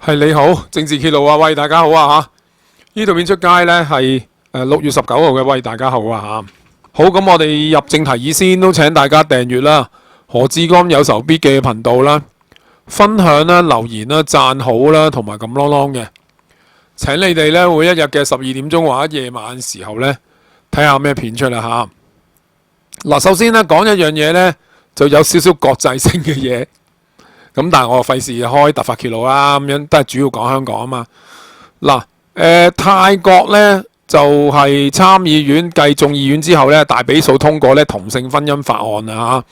係你好，政治揭露啊！喂，大家好啊吓！呢度片出街呢係6月19號嘅，喂，大家好啊吓！好，咁我哋入正題以先，都請大家訂閱啦，何志剛有仇必記嘅頻道啦，分享啦、留言啦、讚好啦，同埋咁啷啷嘅。請你哋呢，每一日嘅12點鐘或者夜晚時候呢，睇下咩片出嚟吓。嗱，首先呢，講一樣嘢呢，就有少少國際性嘅嘢。咁但係我費事開突發揭露啦，咁樣都係主要講香港啊嘛。嗱，泰國呢就係參議院繼眾議院之後呢，大比數通過呢同性婚姻法案啊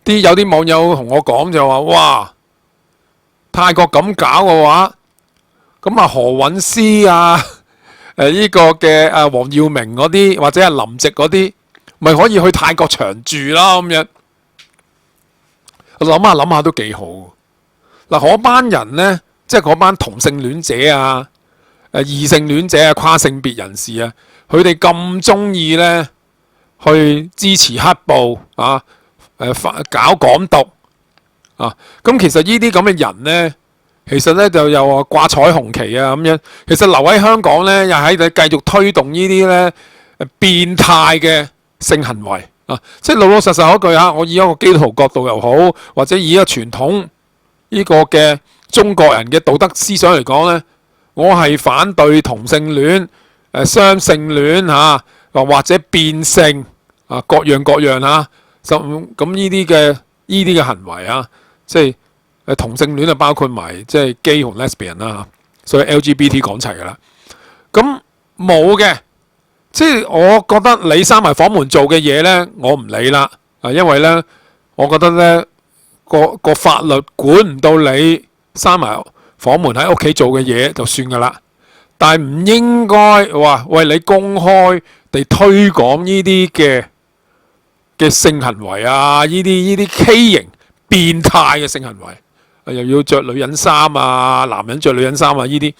嚇。有啲網友同我講就話：哇，泰國咁搞嘅話，咁啊何韻詩啊，呢個嘅黃耀明嗰啲或者係林夕嗰啲，咪可以去泰國長住啦咁樣。我諗下都幾好。嗱，嗰班人呢，即係嗰班同性戀者啊、異性戀者啊、跨性別人士啊，佢哋咁中意呢去支持黑暴啊、搞港獨啊。咁其實呢啲咁嘅人呢，其實呢就又話掛彩虹旗啊咁樣。其實留喺香港呢，又喺度繼續推動呢啲呢變態嘅性行為。即係老老實實嗰句嚇，我以一個基督徒角度又好，或者以一個傳統呢個嘅中國人嘅道德思想嚟講呢，我係反對同性戀、雙性戀嚇，或者變性啊，各樣嚇。咁呢啲嘅行為啊，即係同性戀就包括埋即係 gay 同 lesbian 啦嚇，所以 LGBT 講齊㗎啦。咁冇嘅。即係我覺得你閂埋房門做嘅嘢呢，我唔理啦。因為呢，我覺得呢個法律管唔到你閂埋房門喺屋企做嘅嘢就算噶啦。但係唔應該話喂，你公開地推廣呢啲嘅性行為啊，呢啲畸形變態嘅性行為，又要着女人衫啊，男人着女人衫啊呢啲。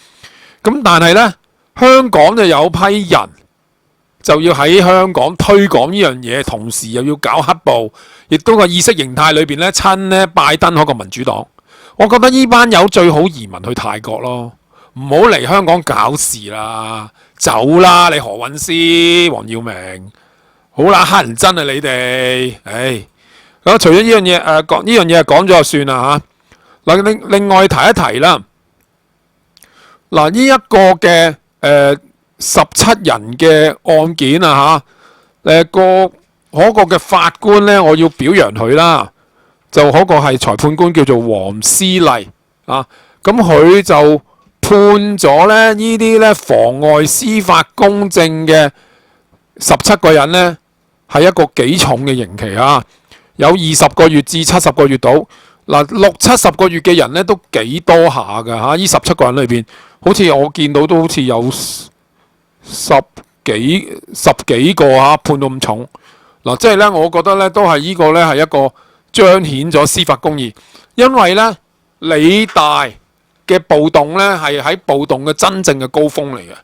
咁但係呢，香港就有批人。就要喺香港推廣呢樣嘢，同時又要搞黑暴，亦都個意識形態裏邊咧親呢拜登嗰個民主黨。我覺得呢班友最好移民去泰國咯，唔好嚟香港搞事啦，走啦！你何韻詩、黃耀明，好啦，黑人憎啊你哋，唉。咁除咗呢樣嘢，講呢樣嘢講咗就算啦嚇。嗱，另外提一提啦，嗱呢一個嘅17人嘅案件啊嚇，嗰個嘅法官呢，我要表揚佢啦，就嗰個係裁判官叫做黃思麗啊，咁佢就判咗呢啲呢妨礙司法公正嘅17個人呢，係一個幾重嘅刑期啊，有20個月至70個月到。嗱，60-70個月嘅人呢，都幾多下㗎嚇，呢17個人裏邊，好似我見到都好似有十幾個嚇判到咁重。嗱，即係咧，我覺得咧都係呢個咧係一個彰顯咗司法公義，因為咧理大嘅暴動咧係喺暴動嘅真正嘅高峰嚟嘅，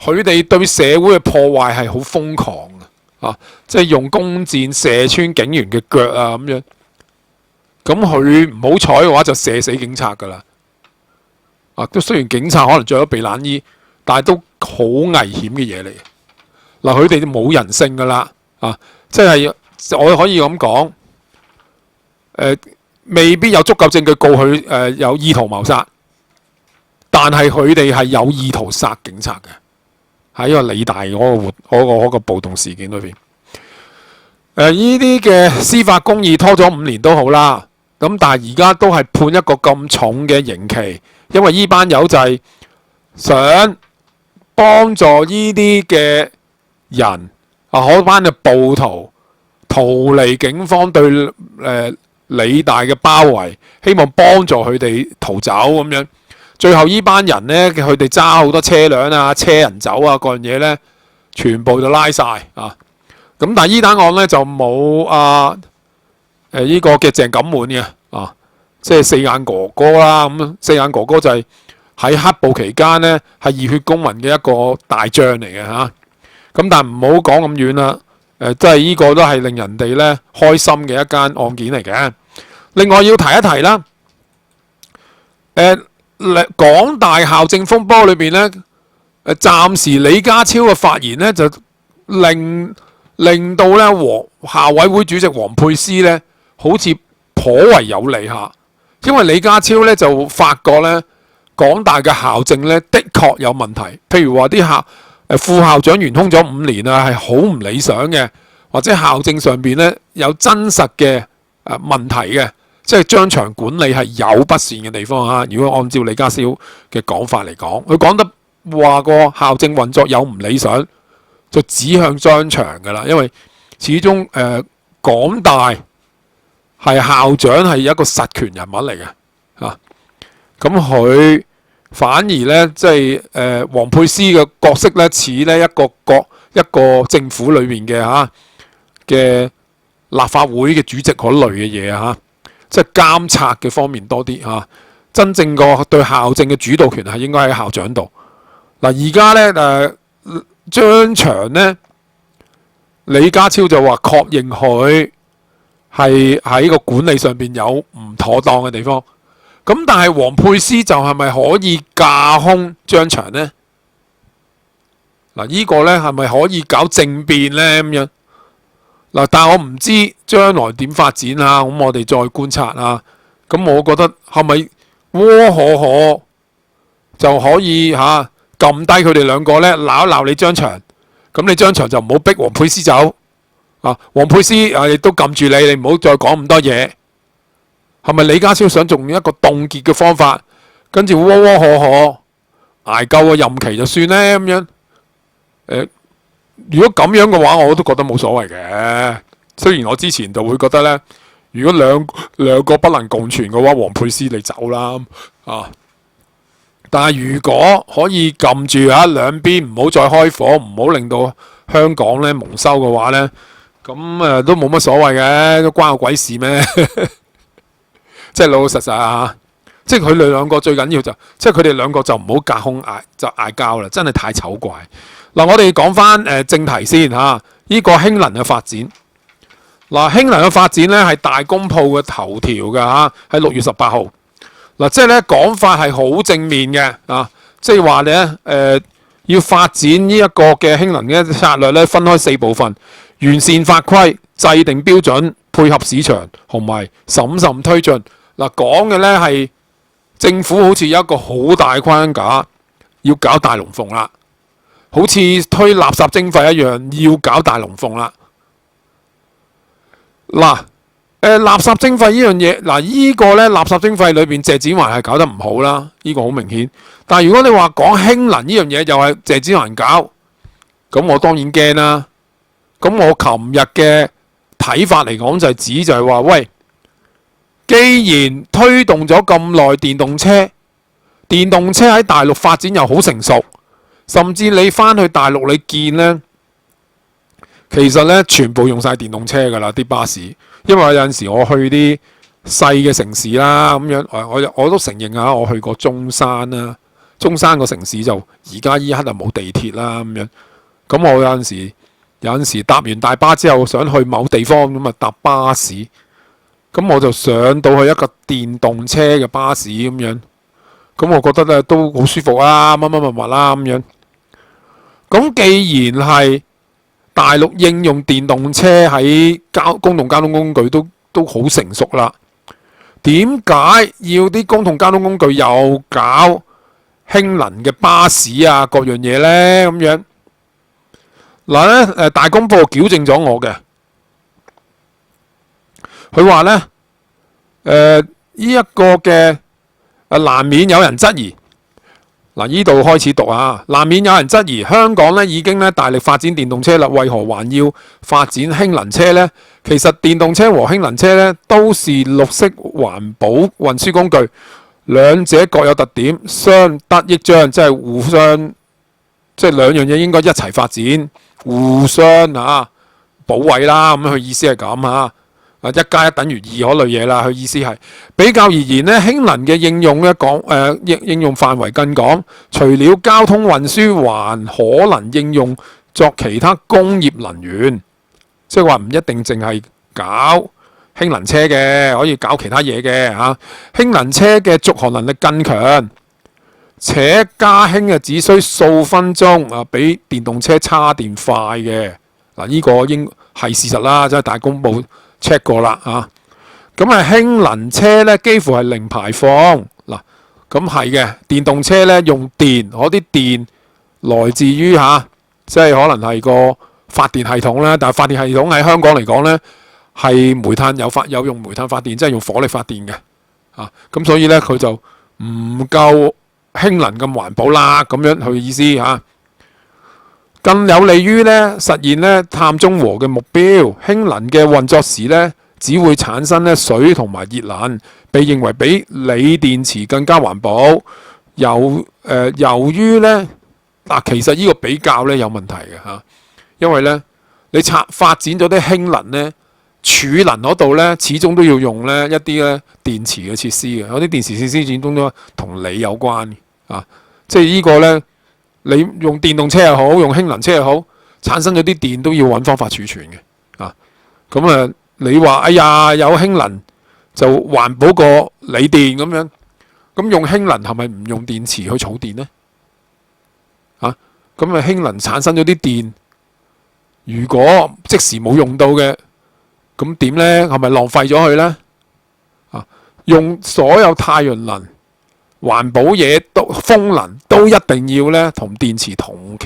佢哋對社會嘅破壞係好瘋狂嘅啊！即係用弓箭射穿警員嘅腳啊咁樣，咁佢唔好彩嘅話就射死警察㗎啦。啊，都雖然警察可能着咗避冷衣。但係都好危險嘅嘢嚟，嗱，佢哋就冇人性噶啦，啊，即係我可以咁講，未必有足夠證據告佢有意圖謀殺，但係佢哋係有意圖殺警察嘅，喺呢個理大嗰個暴動事件裏邊，呢啲嘅司法公義拖咗5年都好啦，咁但係而家都係判一個咁重嘅刑期，因為呢班友就係想幫助呢啲嘅人啊，嗰班嘅暴徒逃離警方對理大嘅包圍，希望幫助佢哋逃走咁樣。最後呢班人呢，佢哋揸好多車輛啊、車人走啊，各樣嘢呢，全部就拉晒啊。咁但係呢單案呢，就冇呢個嘅鄭錦滿嘅啊，即係四眼哥哥啦。咁四眼哥哥就係喺黑暴期間呢，係熱血公民嘅一個大將嚟嘅嚇。咁但係唔好講咁遠啦。即係呢個都係令人哋呢開心嘅一間案件嚟嘅。另外要提一提啦，港大校政風波裏邊咧，暫時李家超嘅發言咧就令到咧校委會主席王沛詩咧好似頗為有利下，因為李家超咧就發覺咧港大嘅校政咧的確有問題，譬如話啲副校長懸空咗5年啊，係好唔理想嘅，或者校政上邊咧有真實嘅問題嘅，即係張場管理係有不善嘅地方啊。如果按照李家超嘅講法嚟講，佢講得話個校政運作有唔理想，就指向張場㗎啦。因為始終港大係校長係一個實權人物嚟嘅啊，咁佢反而咧即係王沛詩嘅角色咧似咧一個政府裏面嘅立法會嘅主席嗰類嘅嘢嚇，即係監察嘅方面多啲嚇。真正個對校政嘅主導權係應該喺校長度。嗱，而家咧張翔咧，李家超就話確認佢係喺個管理上邊有唔妥當嘅地方。咁但係王沛詩就係咪可以架空張翔呢？嗱，呢個咧係咪可以搞政變呢？咁樣嗱，但係我唔知將來點發展啊。咁我哋再觀察啊。咁我覺得係咪窩可可就可以撳低佢哋兩個咧，鬧一鬧你張翔。咁你張翔就唔好逼王沛詩走啊。王沛詩亦都撳住你，你唔好再講咁多嘢。係咪李家超想用一個凍結嘅方法，跟住窩窩可可捱夠個任期就算呢？咁樣如果咁樣嘅話，我都覺得冇所謂嘅。雖然我之前就會覺得呢，如果兩個不能共存嘅話，王沛詩你走啦啊！但係如果可以撳住兩邊唔好再開火，唔好令到香港呢蒙羞嘅話呢，咁都冇乜所謂嘅，都關我鬼事咩？即係老老實實啊！即係佢哋兩個最緊要即係佢哋兩個就唔好隔空嗌交啦，真係太醜怪。嗱，我哋講翻正題先嚇，呢個氫能嘅發展。嗱，氫能嘅發展咧係大公報嘅頭條㗎嚇，喺6月18號。嗱，即係咧講法係好正面嘅啊，即係話咧要發展呢一個嘅氫能嘅策略咧，分開4部分：完善法規、制定標準、配合市場同埋審慎推進。嗱，講嘅咧係政府好似有一個好大框架，要搞大龍鳳啦，好似推垃圾徵費一樣，要搞大龍鳳啦。嗱，垃圾徵費呢樣嘢，嗱呢個咧垃圾徵費裏邊，謝展寰係搞得唔好啦，呢個好明顯。但係如果你話講氫能呢樣嘢，又係謝展寰搞，咁我當然驚啦。咁我琴日嘅睇法嚟講就係話，喂，既然推動咗咁耐電動車喺大陸發展又好成熟，甚至你翻去大陸你見呢，其實呢全部用晒電動車㗎啦啲巴士，因為有陣時我去啲細嘅城市啦咁樣，我都承認啊，我去過中山啦，中山個城市就而家依刻就冇地鐵啦咁樣，咁我有陣時搭完大巴之後想去某地方咁啊搭巴士，咁我就上到去一個電動車嘅巴士咁樣，咁我覺得咧都好舒服啊，乜乜啦咁樣。咁既然係大陸應用電動車喺公共交通工具都好成熟啦，點解要啲公共交通工具又搞氫能嘅巴士啊各樣嘢呢？咁樣嗱咧，大公報矯正咗我嘅，佢話咧呢一個嘅難免有人質疑。嗱，呢度開始讀啊，難免有人質疑香港咧已經咧大力發展電動車啦，為何還要發展氫能車呢？其實電動車和氫能車咧都是綠色環保運輸工具，兩者各有特點，相得益彰，即係互相，即係兩樣嘢應該一齊發展，互相保衞啦。咁佢意思係咁啊。1+1等於2嗰類嘢啦，佢意思係比較而言咧，氫能嘅應用咧應用範圍更廣，除了交通運輸，還可能應用作其他工業能源，即係話唔一定淨係搞氫能車嘅，可以搞其他嘢嘅嚇。氫能車嘅續航能力更強，且加氫啊只需數分鐘啊，比電動車叉電快嘅。嗱，呢個應係事實啦，即係大公報 check 過啦嚇。咁氫能車咧幾乎係零排放嗱，咁係嘅。電動車咧用電，嗰啲電來自於即係可能係個發電系統啦。但係發電系統喺香港嚟講咧係煤炭有用煤炭發電，即係用火力發電嘅咁所以咧佢就唔夠氫能咁環保啦，咁樣佢意思嚇。更有利於咧實現咧碳中和嘅目標。氫能嘅運作時咧，只會產生咧水同埋熱能，被認為比鋰電池更加環保。由於咧其實呢個比較咧有問題嘅嚇，因為咧你發展咗啲氫能咧，儲能嗰度咧始終都要用咧一啲咧電池嘅設施嘅，有啲電池設施始終都同鋰有關即係呢個咧。你用電動車又好，用氫能車又好，產生咗啲電都要揾方法儲存嘅咁你話哎呀有氫能就環保過鋰電咁樣，咁用氫能係咪唔用電池去儲電呢？咁氫能產生咗啲電，如果即時冇用到嘅，咁點呢？係咪浪費咗佢呢？用所有太陽能。環保嘢風能都一定要咧同電池同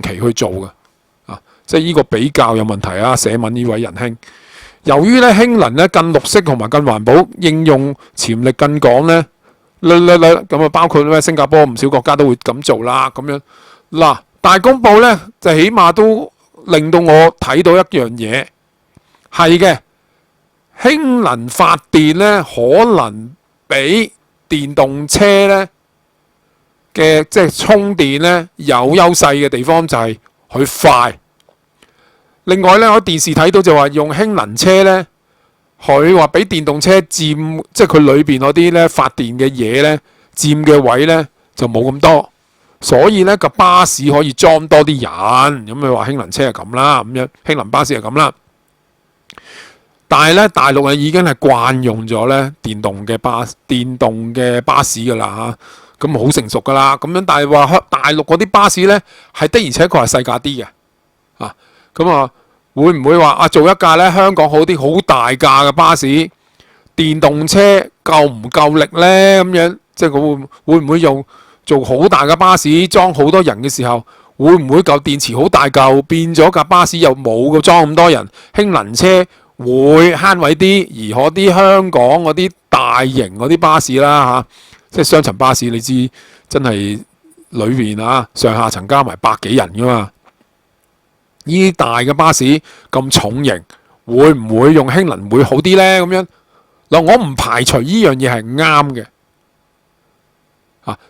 期去做嘅即係呢個比較有問題寫文呢位仁兄，由於咧氫能咧更綠色同埋更環保，應用潛力更廣咧，咁包括咩新加坡唔少國家都會咁做啦。咁樣嗱，大公報咧就起碼都令到我睇到一樣嘢，係嘅，氫能發電咧可能比電動車咧嘅即係充電咧有優勢嘅地方就係佢快。另外咧，我電視睇到就話用氫能車咧，佢話比電動車佔即係佢裏邊嗰啲咧發電嘅嘢咧佔嘅位咧就冇咁多，所以咧個巴士可以裝多啲人。咁你話氫能車係咁啦，咁樣氫能巴士係咁啦。但係咧，大陸已經係慣用咗咧電動嘅巴士㗎啦咁好成熟㗎啦。咁樣但係話大陸嗰啲巴士咧係的而且確係細架啲嘅咁會唔會話做一架咧香港好啲好大架嘅巴士，電動車夠唔夠力咧？咁樣即係佢會唔會用做好大嘅巴士裝好多人嘅時候，會唔會嚿電池好大嚿變咗架巴士又冇個裝咁多人？氫能車會慳位啲，而嗰啲香港嗰啲大型嗰啲巴士啦即係雙層巴士，你知真係裏邊上下層加埋百幾人噶嘛？呢啲大嘅巴士咁重型，會唔會用氫能會好啲呢？咁樣嗱，我唔排除呢樣嘢係啱嘅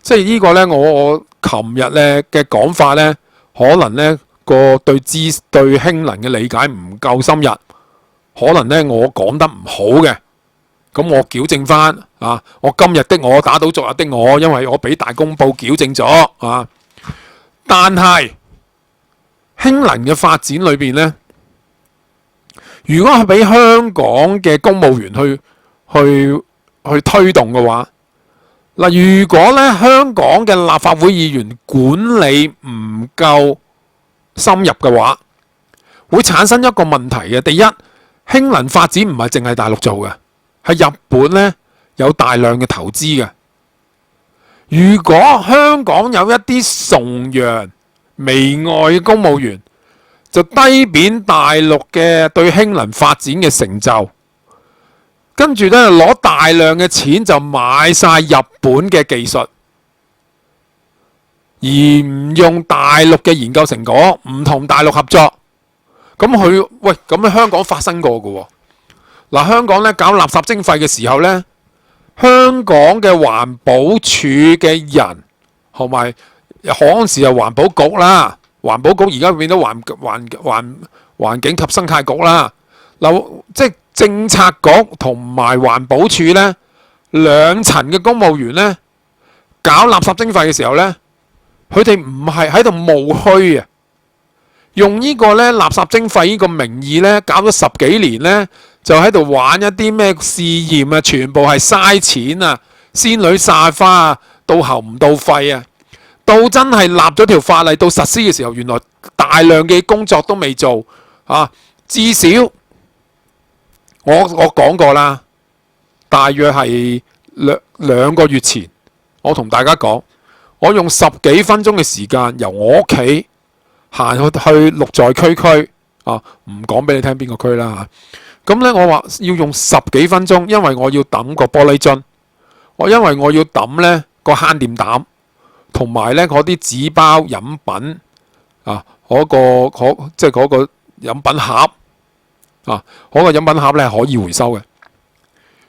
即係呢個呢，我琴日呢嘅講法呢，可能呢個對氫能嘅理解唔夠深入。可能咧我講得唔好嘅，咁我矯正翻我今日的我打倒昨日的我，因為我俾大公報矯正咗但係氫能嘅發展裏邊咧，如果係俾香港嘅公務員去推動嘅話，嗱，如果咧香港嘅立法會議員管理唔夠深入嘅話，會產生一個問題嘅。第一，氫能發展唔係淨係大陸做嘅，係日本咧有大量嘅投資嘅。如果香港有一啲崇洋媚外嘅公務員，就低貶大陸嘅對氫能發展嘅成就，跟住咧攞大量嘅錢就買晒日本嘅技術，而唔用大陸嘅研究成果，唔同大陸合作。咁咁香港發生過嘅喎。香港咧搞垃圾徵費嘅時候咧，香港嘅環保署嘅人同埋嗰陣時又環保局啦，環保局而家變咗環境及生態局啦。即係政策局同埋環保署咧兩層嘅公務員咧搞垃圾徵費嘅時候咧，佢哋唔係喺度冒虛用呢個咧垃圾徵費呢個名義咧，搞咗10幾年咧，就喺度玩一啲咩試驗啊，全部係嘥錢啊，仙女散花啊，到喉唔到肺啊。到真係立咗條法例到實施嘅時候，原來大量嘅工作都未做啊。至少我講過啦，大約係兩個月前，我同大家講，我用10幾分鐘嘅時間由我屋企行去綠在區啊，唔講俾你聽邊個區啦嚇。咁咧我話要用10幾分鐘，因為我要揼個玻璃樽，因為我要揼咧個慳電膽。同埋咧嗰啲紙包飲品啊，即係嗰個飲品盒啊，嗰個飲品盒咧係可以回收嘅。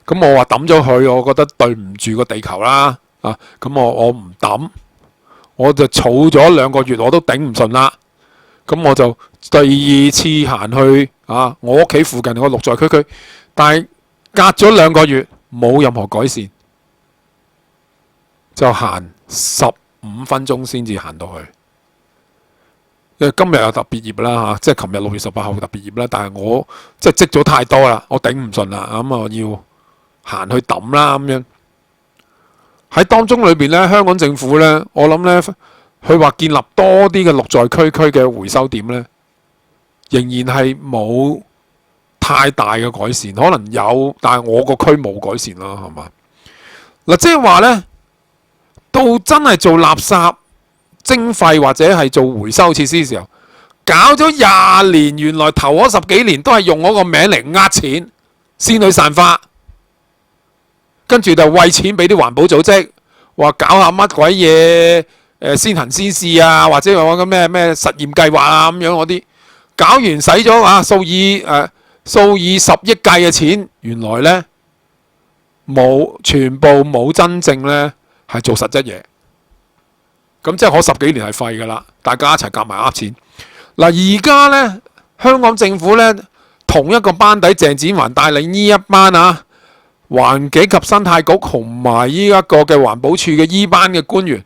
咁我話抌咗佢，我覺得對唔住個地球啦啊！咁我唔抌，我就儲咗2個月，我都頂唔順啦。咁我就第2次行去啊，我屋企附近個綠在區，但係隔咗2個月冇任何改善，就行15分鐘先至行到去，因為今日有特別熱啦嚇，即係琴日6月18號特別熱啦。但係我即係積咗太多啦，我頂唔順啦，咁我要行去抌啦咁樣。喺當中裏邊咧，香港政府咧，我諗咧，佢話建立多啲嘅綠在區嘅回收點咧，仍然係冇太大嘅改善，可能有，但係我個區冇改善啦，係嘛？嗱，即係話咧。到真係做垃圾徵費或者係做回收設施嘅時候，搞咗20年，原來頭嗰10幾年都係用嗰個名嚟呃錢，仙女散花，跟住就餵錢俾啲環保組織，話搞下乜鬼嘢先行先試啊，或者話個咩實驗計劃啊咁樣嗰啲，搞完使咗啊數以10億計嘅錢，原來呢全部冇真正呢。係做實質嘢，咁即係嗰10幾年係廢㗎啦，大家一齊夾埋呃錢。嗱，而家呢，香港政府呢，同一個班底，鄭展寰帶領呢一班啊，環境及生態局同埋呢一個嘅環保署嘅呢班嘅官員，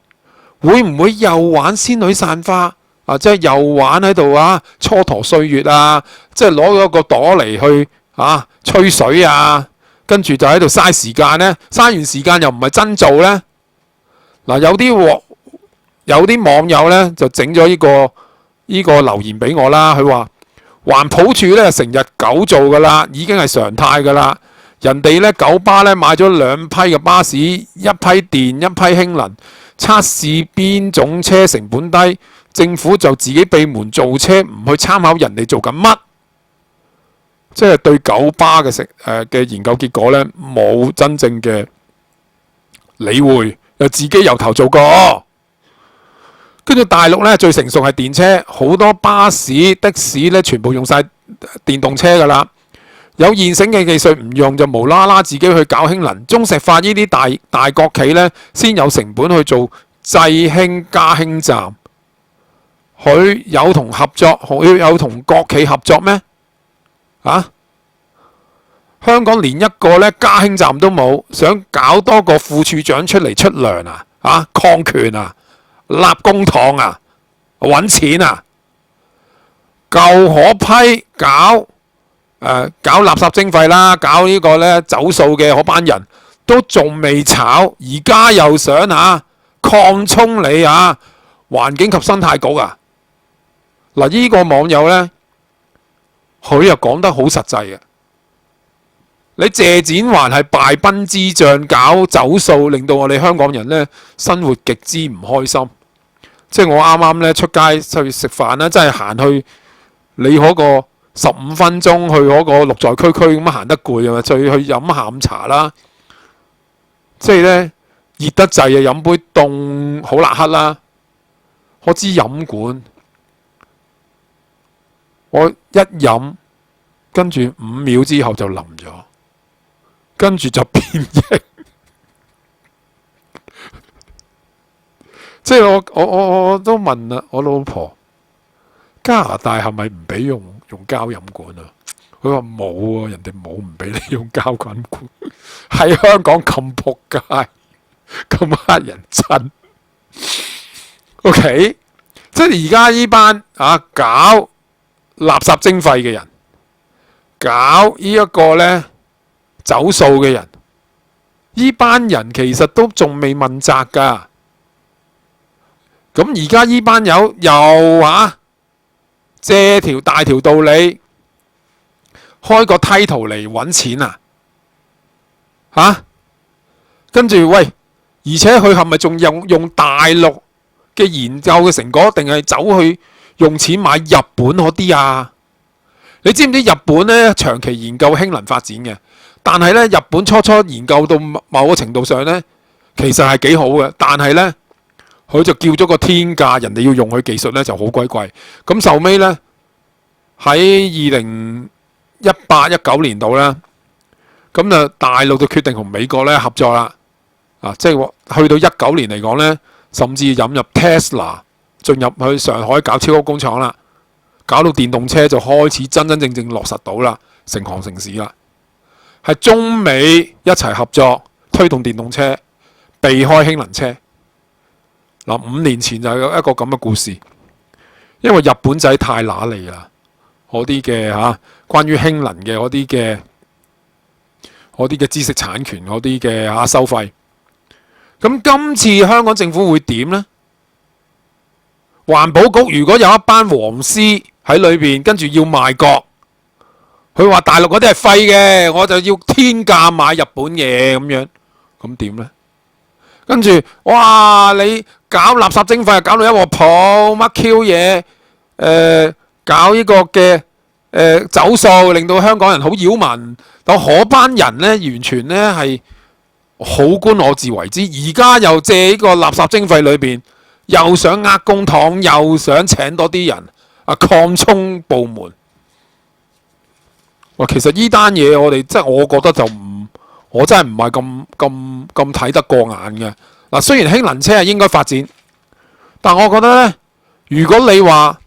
會唔會又玩仙女散花啊？即係又玩喺度啊，蹉跎歲月啊，即係攞咗個朵嚟去啊吹水啊，跟住就喺度嘥時間呢，嘥完時間又唔係真做呢。嗱，有啲網友咧就整咗呢個留言俾我啦。佢話環保署咧成日狗做噶啦，已經係常態噶啦。人哋咧九巴咧買咗2批嘅巴士，一批電，一批氫能，測試邊種車成本低，政府就自己閉門造車，唔去參考人哋做緊乜，即係對九巴嘅研究結果咧冇真正嘅理會。又自己由頭做過，跟住大陸咧最成熟係電車，好多巴士的士咧全部用晒電動車噶啦。有現成嘅技術唔用就無啦啦自己去搞氫能。中石化呢啲大國企咧先有成本去做製氫加氫站，佢有同國企合作咩？啊？香港連一個咧加氫站都冇，想搞多個副處長出嚟出糧啊！礦權啊，立公帑啊，揾錢啊，舊可批搞垃圾徵費啦，搞呢個咧走數嘅嗰班人都仲未炒，而家又想擴充你環境及生態局啊！嗱，呢個網友咧，佢又講得好實際嘅。你謝展寰係敗軍之將，搞走數，令到我哋香港人咧生活極之唔開心。即係我啱啱咧出街去食飯啦，真係行去你嗰個15分鐘去嗰個綠在區咁行得攰啊嘛，再去飲下午茶啦。即係咧熱得滯啊，飲杯凍好辣黑啦。我支飲管，我一飲，跟住5秒之後就淋咗。跟住就變形，即係我都問啦，我老婆加拿大係咪唔俾用膠飲管啊？佢話冇啊，人哋冇唔俾你用膠飲管，喺香港咁仆街，咁乞人憎。OK， 即係而家呢班搞垃圾徵費嘅人，搞呢一個呢走數嘅人，呢班人其實都仲未問責㗎。咁而家呢班友又借大條道理，開個 title 嚟揾錢跟住喂，而且佢係咪仲用大陸嘅研究嘅成果，定係走去用錢買日本嗰啲啊？你知唔知日本呢長期研究氫能發展嘅，但係呢，日本初研究到某個程度上呢，其實係幾好嘅，但係呢，佢就叫咗個天價，人哋要用佢技術呢就好鬼貴。咁受尾呢，喺2018-19年度呢，咁就大陸就決定同美國呢合作啦。即係去到19年嚟講呢，甚至引入 Tesla 進入去上海搞超級工廠啦。搞到電動車就開始真正落實到啦，成行成市啦。係中美一齊合作推動電動車，避開氫能車。5年前就有一個咁嘅故事，因為日本仔太揦脷啦，嗰啲嘅關於氫能嘅嗰啲嘅知識產權嗰啲嘅收費。咁今次香港政府會點呢？環保局如果有一班黃絲喺裏邊，跟住要賣國，佢話大陸嗰啲係廢嘅，我就要天價買日本嘢咁樣，咁點呢？跟住哇，你搞垃圾徵費，搞到一鑊泡乜 Q 嘢？搞呢個嘅走數，令到香港人好擾民。但嗰班人呢，完全呢係好官我自為之。而家又借呢個垃圾徵費裏邊，又想呃公帑，又想請多啲人擴充部門。其實呢單嘢我覺得就我真係唔係咁睇得過眼嘅。雖然氫能車係應該發展，但我覺得呢，如果你話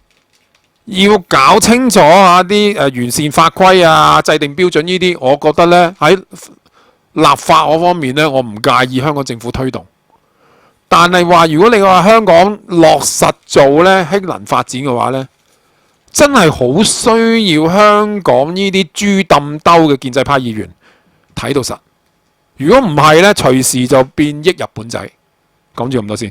要搞清楚啲完善法規制定標準呢啲，我覺得呢，喺立法嗰方面呢，我唔介意香港政府推動。但係話如果你話香港落實做呢氫能發展嘅話呢，真係好需要香港呢啲豬抌兜嘅建制派議員睇到實。如果唔係呢，隨時就變益日本仔。講住咁多先。